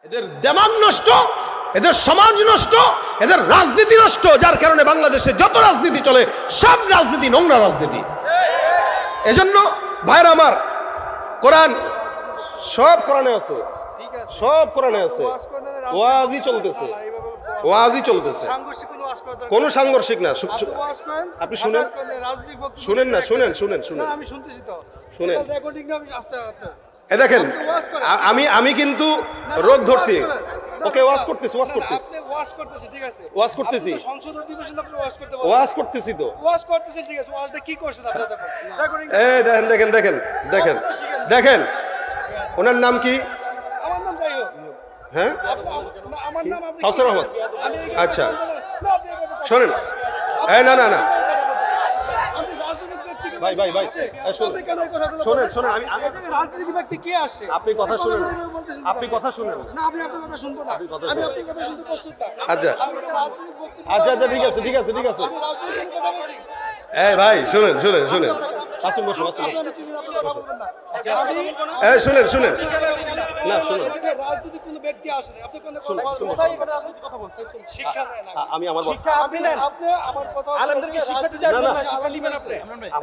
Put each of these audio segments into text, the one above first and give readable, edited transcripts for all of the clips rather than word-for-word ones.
এদের দিমাগ নষ্ট, এদের সমাজ নষ্ট, এদের রাজনীতি নষ্ট, যার কারণে বাংলাদেশে যত রাজনীতি চলে সব রাজনীতি নোংরা রাজনীতি। এজন্য ভাইরা আমার, কোরআন সব কোরআনে আছে, সব কোরআনে আছে, ওয়াজই চলতেছে, ওয়াজই চলতেছে, কোনো সাংঘর্ষিক না। আপনি শুনেন, শুনেন না, শুনেন শুনেন শুনেন, আমি শুনতেছি তো, শুনেন। রেকর্ডিং আমি এ দেখেন, আমি কিন্তু রোগ ধরছি। ওকে, ওয়াজ করতেছি, ওয়াজ করতেছি, আপনি ওয়াজ করতেছেন, ঠিক আছে, ওয়াজ করতেছি, আপনি তো সংসদ অধিবেশনে আপনি ওয়াজ করতে পারেন, ওয়াজ করতেছি তো, ওয়াজ করতেছেন, ঠিক আছে, ওয়াজটা কি করছেন আপনি দেখুন রেকর্ডিং। এই দেখেন দেখেন দেখেন দেখেন দেখেন, ওনার নাম কি? আমার নাম যাই হোক, হ্যাঁ, আমার নাম আপনি কাউসার আহমদ। আমি আচ্ছা, না, আপনি এভাবে কথা শোনেন, এই না না না, আপনি রাজনৈতিক ব্যক্তি ভাই, ভাই, ভাই, আপনি কেন এই কথাগুলো শোনেন বলেন? শোনেন, এই জায়গায় রাজনৈতিক ব্যক্তি কে আসছে? আপনি কথা এই শুনেন, কথাগুলো বলতেছেন কেন? আপনি কথা শুনেন। না, আমি আপনার কথা শুনবো না, আমি আপনার কথা শুনতে প্রস্তুত না। আচ্ছা আমি তো রাজনৈতিক বক্তব্য আচ্ছা আচ্ছা, ঠিক আছে ঠিক আছে ঠিক আছে। আমি রাজনৈতিক কথা বলছি। এই ভাই, শুনেন শুনেন শুনেন, আসুন বসুন আসুন। আপনি চিনেন, আপনি কথা বলবেন না। এই শুনেন শুনেন, না শুনুন, রাজনৈতিক কোনো ব্যক্তি আসে না, আপনি কোনো কোথায় এখানে রাজনৈতিক কথা বলছেন? শিক্ষা নেন না। আমি আমার শিক্ষা আপনি নেন, আপনি আমার কথা আলেমদেরকে শিক্ষা দিতে না, না। শিক্ষা দিবেন আপনি।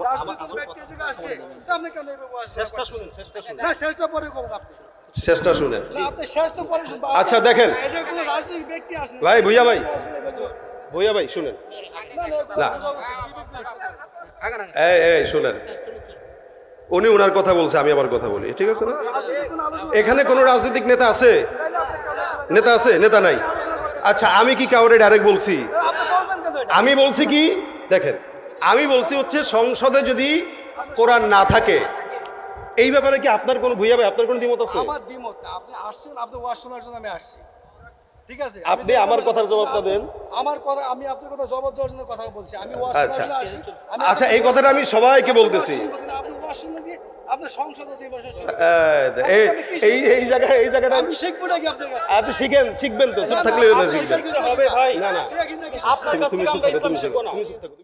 রাজনৈতিক ব্যক্তি এসে আসছে, তা আপনি কেন এভাবে বসে? শেষটা শুনেন, শেষটা শুনেন, না, শেষটা পরে করুন আপনি। শেষটা শুনেন। না, আপনি শেষ তো পরে শুনবো। আচ্ছা, দেখেন। এই যে কোনো রাজনৈতিক ব্যক্তি আসে না। ভাই, ভুইয়া ভাই, ভুইয়া ভাই শুনেন, না, না। না। এই এই শুনেন, উনি ওনার কথা বলছে, আমি আবার কথা বলি, ঠিক আছে না? রাজনৈতিক কোনো আলোচনা এখানে কোনো রাজনৈতিক নেতা আছে? তাইলে আপনি কেন নেতা আছে? নেতা নাই। আচ্ছা, আমি কি কাউরে ডাইরেক্ট বলছি? আপনি বলবেন কেন এটা? আমি বলছি কি, দেখেন, আমি বলছি হচ্ছে সংসদে যদি কোরআন না থাকে, এই ব্যাপারে কি আপনার কোনো, ভুইয়া ভাই, আপনার কোনো দ্বিমত আছে? আমার দ্বিমত না, আপনি আসছেন, আপনি ওয়াজ শোনার জন্য আমি আসছি, ঠিক আছে? আপনি আমার কথার জবাবটা দেন। আমার কথা, আমি আপনার কথা জবাব দেওয়ার জন্য কথা বলছি, আমি ওয়াজ আচ্ছা। শোনার জন্য আসছি। আচ্ছা, এই কথাটা আমি সবাইকে বলতেছি। আপনি ওয়াজ শুনলে কি আপনার সংসদ অধিবেশন শুরু? এই এই এই জায়গাটা, এই জায়গাটা আমি শিখবো নাকি আপনার কাছে? আপনি শিখবেন তো, চুপ থাকলে আপনি শিখবেন। হবে ভাই, না না, এটা কিন্তু তুমি চুপ থাকো, তুমি চুপ থাকো।